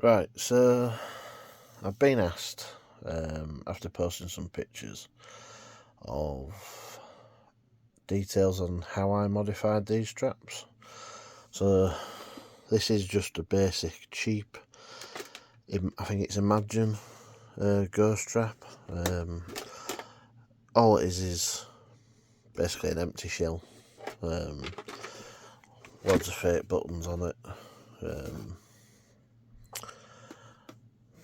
Right, so I've been asked, after posting some pictures, of details on how I modified these straps. So this is just a basic, cheap, I think it's Imagine Ghost strap. All it is basically an empty shell. Loads of fake buttons on it.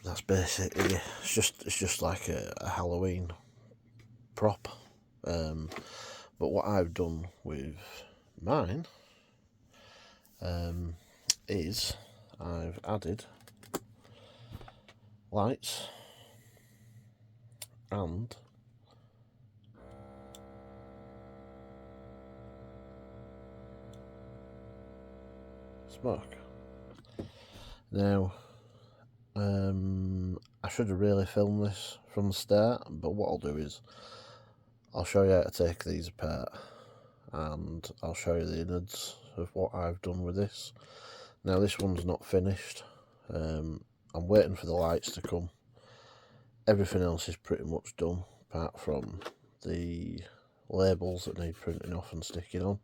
That's basically, it's just like a Halloween prop. But what I've done with mine is I've added lights and smoke. Now, I should have really filmed this from the start, but what I'll do is I'll show you how to take these apart and I'll show you the innards of what I've done with this. Now this one's not finished. I'm waiting for the lights to come. Everything else is pretty much done apart from the labels that need printing off and sticking on.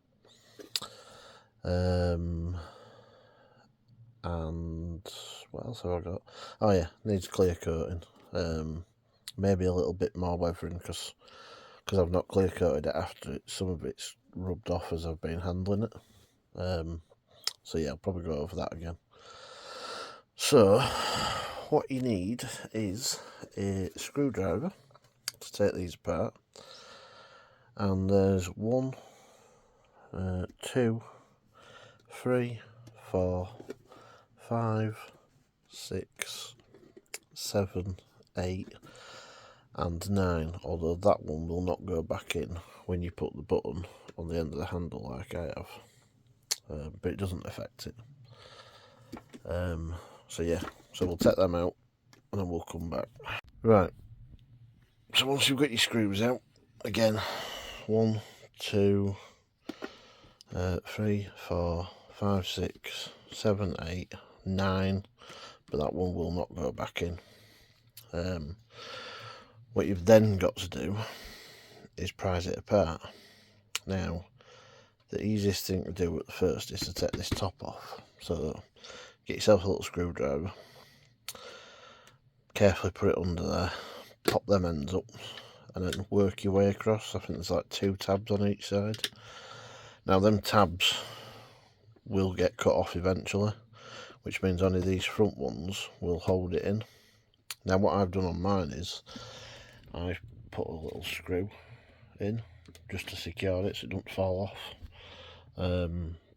And what else have I got? Oh yeah, needs clear coating. Maybe a little bit more weathering because I've not clear coated it after it. Some of it's rubbed off as I've been handling it. So yeah, I'll probably go over that again. So what you need is a screwdriver to take these apart, and there's 1, 2, 3, 4, 5, 6, 7, 8 and 9, although that one will not go back in when you put the button on the end of the handle like I have, but it doesn't affect it. So yeah, so we'll take them out and then we'll come back. Right, so once you've got your screws out, again, 1, 2, 3, 4, 5, 6, 7, 8, 9, but that one will not go back in. What you've then got to do is prise it apart. Now, the easiest thing to do at first is to take this top off. So, get yourself a little screwdriver, carefully put it under there, pop them ends up, and then work your way across. I think there's like 2 tabs on each side. Now, them tabs will get cut off eventually, which means only these front ones will hold it in. Now, what I've done on mine is I've put a little screw in just to secure it so it don't fall off.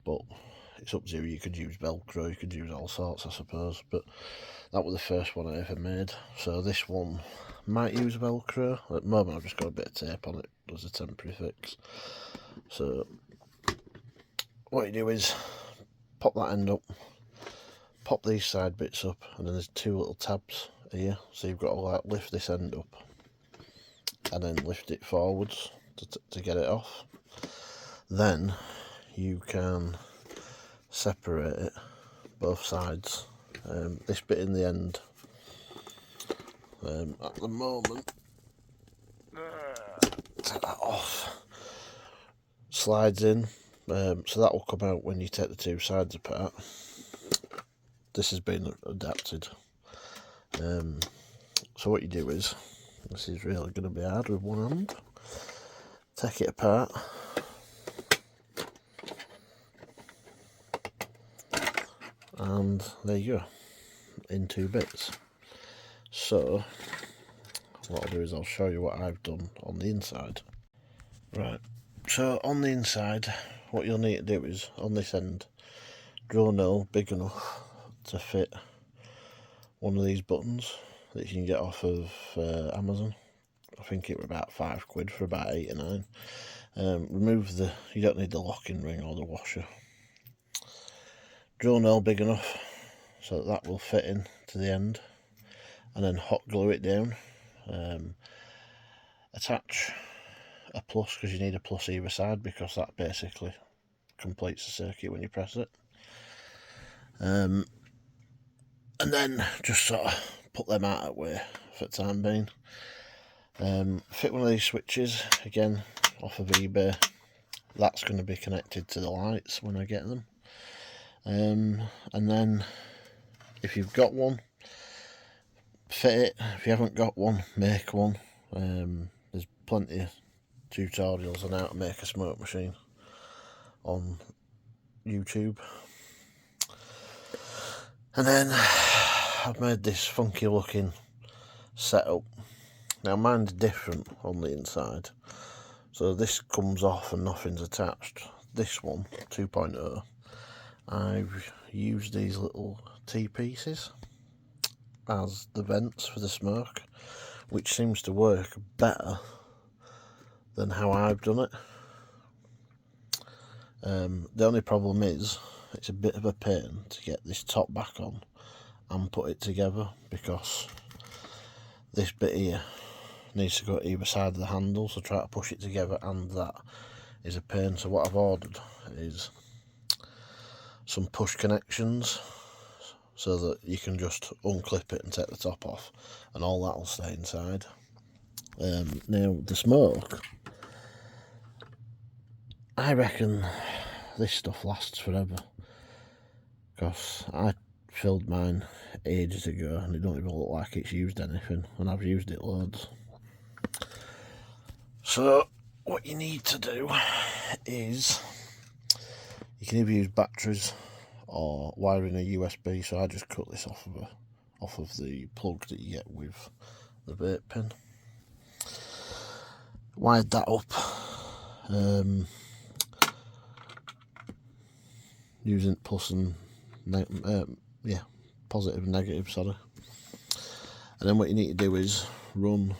But it's up to you. You could use Velcro, you could use all sorts, I suppose, but that was the first one I ever made. So this one might use Velcro. At the moment I've just got a bit of tape on it as a temporary fix. So what you do is pop that end up, pop these side bits up, and then there's 2 little tabs here, so you've got to like lift this end up and then lift it forwards to get it off. Then you can separate it both sides. This bit in the end, at the moment, take that off, slides in, so that will come out when you take the 2 sides apart. This has been adapted. So what you do is, this is really going to be hard with one hand, take it apart, and there you go, in 2 bits. So what I'll do is I'll show you what I've done on the inside. Right, so on the inside, what you'll need to do is, on this end, drill a nail big enough to fit one of these buttons that you can get off of Amazon. I think it was about £5 for about 8 or 9. Remove you don't need the locking ring or the washer. Drill a nail big enough so that will fit in to the end, and then hot glue it down. Attach a plus, because you need a plus either side, because that basically completes the circuit when you press it. And and then just sort of put them out of the way for the time being. Fit one of these switches again off of eBay. That's going to be connected to the lights when I get them. And then if you've got one, fit it. If you haven't got one, make one. There's plenty of tutorials on how to make a smoke machine on YouTube. And then I've made this funky looking setup. Now mine's different on the inside, so this comes off and nothing's attached. This one, 2.0, I've used these little T-pieces as the vents for the smoke, which seems to work better than how I've done it. The only problem is it's a bit of a pain to get this top back on and put it together, because this bit here needs to go either side of the handle, so try to push it together, and that is a pain. So what I've ordered is some push connections, so that you can just unclip it and take the top off, and all that will stay inside. Now the smoke, I reckon this stuff lasts forever, because I filled mine ages ago and it don't even look like it's used anything, and I've used it loads. So what you need to do is, you can either use batteries or wiring a USB. So I just cut this off of the plug that you get with the vape pen. Wired that up using plus and positive and negative, sorry. And then what you need to do is run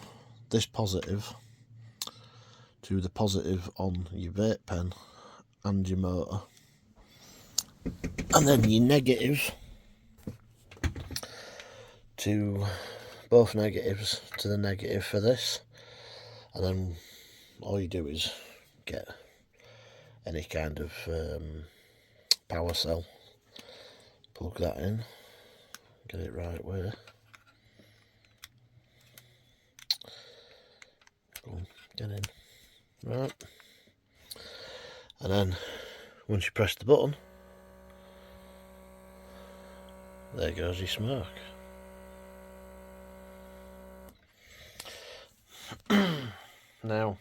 this positive to the positive on your vape pen and your motor, and then your negative to both negatives to the negative for this. And then all you do is get any kind of power cell, plug that in, get it right way. Go on, get in. Right, and then once you press the button, there goes your smoke. Now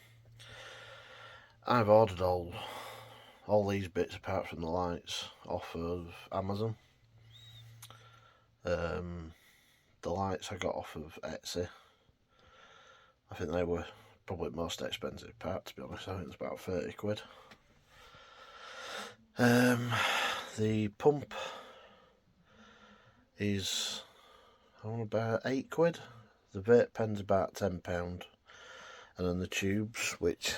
I've ordered all these bits apart from the lights off of Amazon. The lights I got off of Etsy. I think they were probably the most expensive part, to be honest. I think it's about 30 quid. The pump is about 8 quid. The vape pen's about £10. And then the tubes, which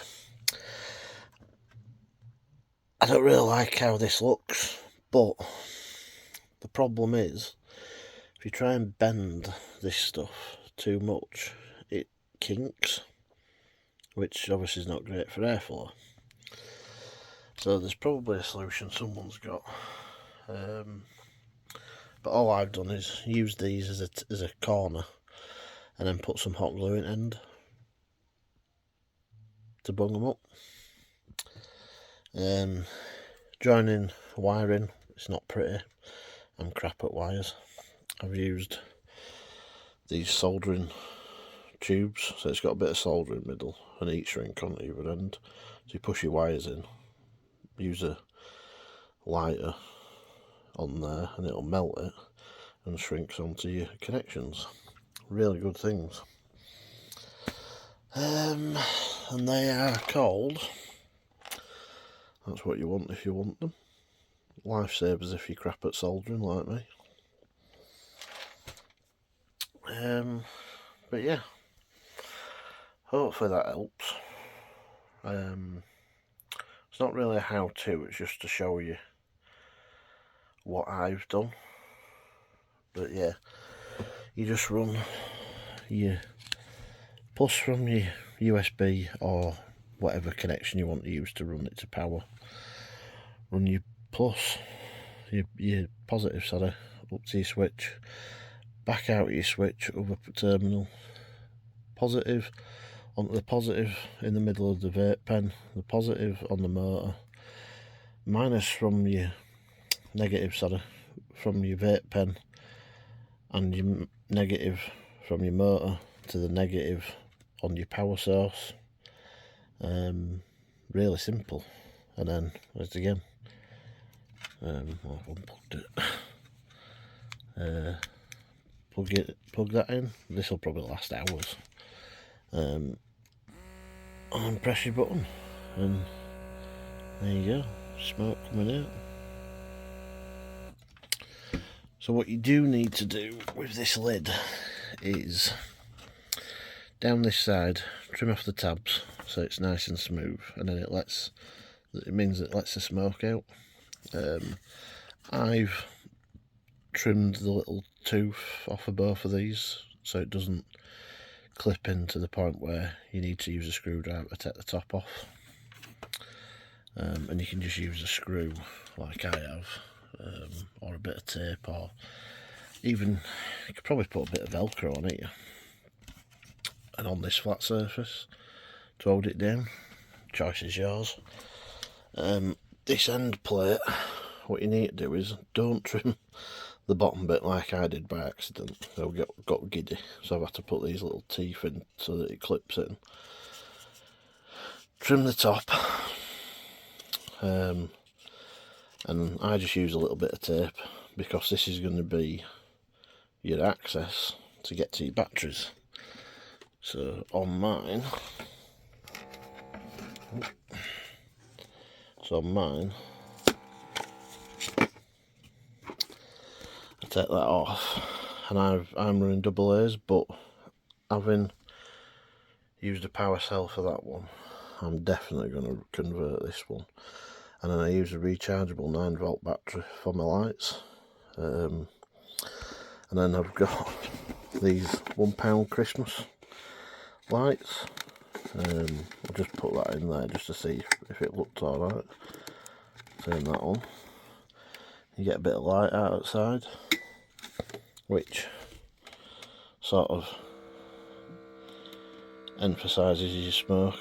I don't really like how this looks, but the problem is if you try and bend this stuff too much, it kinks, which obviously is not great for airflow. So there's probably a solution someone's got. But all I've done is use these as a corner, and then put some hot glue in end to bung them up. Joining wiring, it's not pretty. I'm crap at wires. I've used these soldering tubes, so it's got a bit of solder in the middle and heat shrink on either end. So you push your wires in, use a lighter on there, and it'll melt it and shrinks onto your connections. Really good things. And they are called, that's what you want if you want them, lifesavers if you're crap at soldering like me. But yeah, hopefully that helps. It's not really a how-to, it's just to show you what I've done. But yeah, you just run your plus from your USB or whatever connection you want to use to run it to power. Run your plus, your positive, sorry, up to your switch, back out your switch, other terminal, positive onto the positive in the middle of the vape pen, the positive on the motor, minus from your negative, from your vape pen, and your negative from your motor to the negative on your power source. Really simple. And then as again, I've unplugged it. Plug that in. This will probably last hours. And press your button, and there you go, smoke coming out. So what you do need to do with this lid is down this side, trim off the tabs so it's nice and smooth, and then it means it lets the smoke out. I've trimmed the little tooth off of both of these so it doesn't clip in to the point where you need to use a screwdriver to take the top off. And you can just use a screw like I have, or a bit of tape, or even you could probably put a bit of Velcro on it and on this flat surface to hold it down. Choice is yours. This end plate, what you need to do is don't trim the bottom bit like I did by accident. I got giddy, so I've had to put these little teeth in so that it clips in. Trim the top, and I just use a little bit of tape because this is going to be your access to get to your batteries. So on mine, I take that off, and I'm running double A's, but having used a power cell for that one, I'm definitely going to convert this one. And then I use a rechargeable 9-volt battery for my lights. And then I've got these £1 Christmas lights. I'll just put that in there just to see if it looked alright. Turn that on. You get a bit of light out outside, which sort of emphasises your smoke.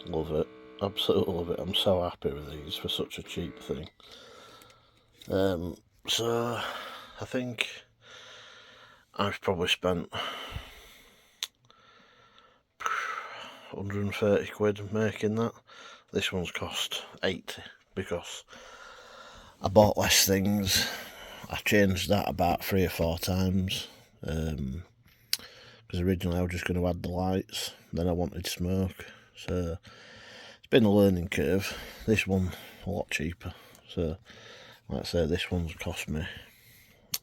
Love it, absolutely love it. I'm so happy with these for such a cheap thing. So I think I've probably spent 130 quid making that. This one's cost 80 because I bought less things. I changed that about 3 or 4 times, because originally I was just going to add the lights, then I wanted smoke, so it's been a learning curve. This one a lot cheaper, so like I say, this one's cost me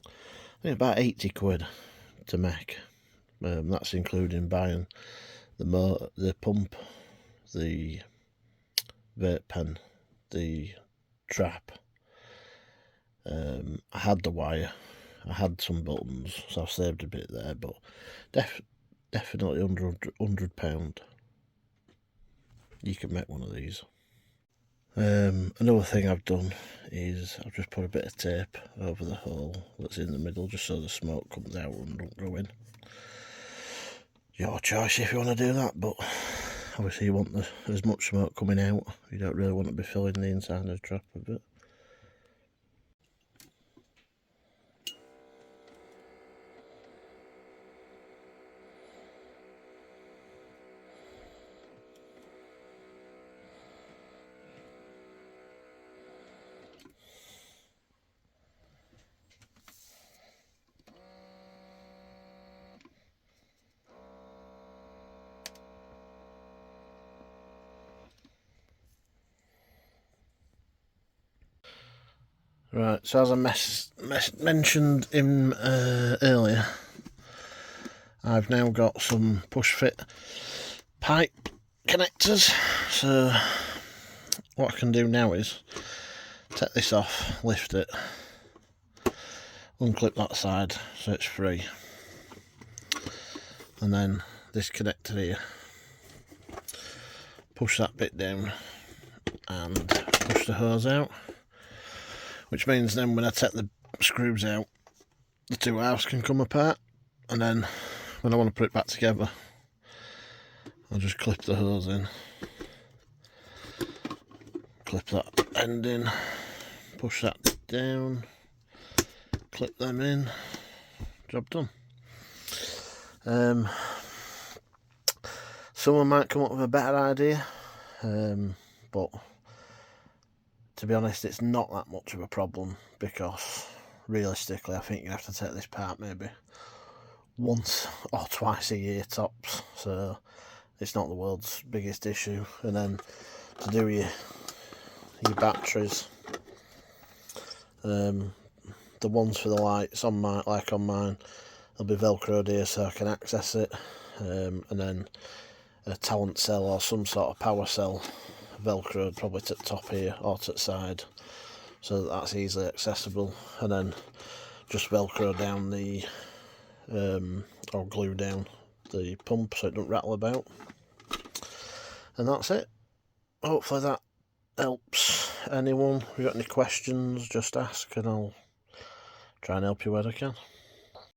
I think about 80 quid to make. That's including buying the pump, the vape pen, the trap. I had the wire, I had some buttons, so I've saved a bit there, but definitely under £100 you can make one of these. Another thing I've done is I've just put a bit of tape over the hole that's in the middle, just so the smoke comes out and don't go in. Your choice if you want to do that, but obviously you want as much smoke coming out. You don't really want to be filling the inside of the trap with it. Right, so as I mentioned in earlier, I've now got some push fit pipe connectors. So what I can do now is take this off, lift it, unclip that side so it's free, and then this connector here, push that bit down and push the hose out, which means then when I take the screws out, the two halves can come apart, and then when I want to put it back together, I'll just clip the hose in, clip that end in, push that down, clip them in, job done. Someone might come up with a better idea, but to be honest, it's not that much of a problem, because realistically I think you have to take this part maybe once or twice a year tops, so it's not the world's biggest issue. And then to do your batteries, the ones for the lights on mine, like on mine, they'll be velcroed here so I can access it, and then a talent cell or some sort of power cell velcroed probably to the top here or to the side, so that's easily accessible, and then just velcro down the or glue down the pump so it doesn't rattle about, and that's it. Hopefully that helps anyone. If you've got any questions, just ask and I'll try and help you where I can.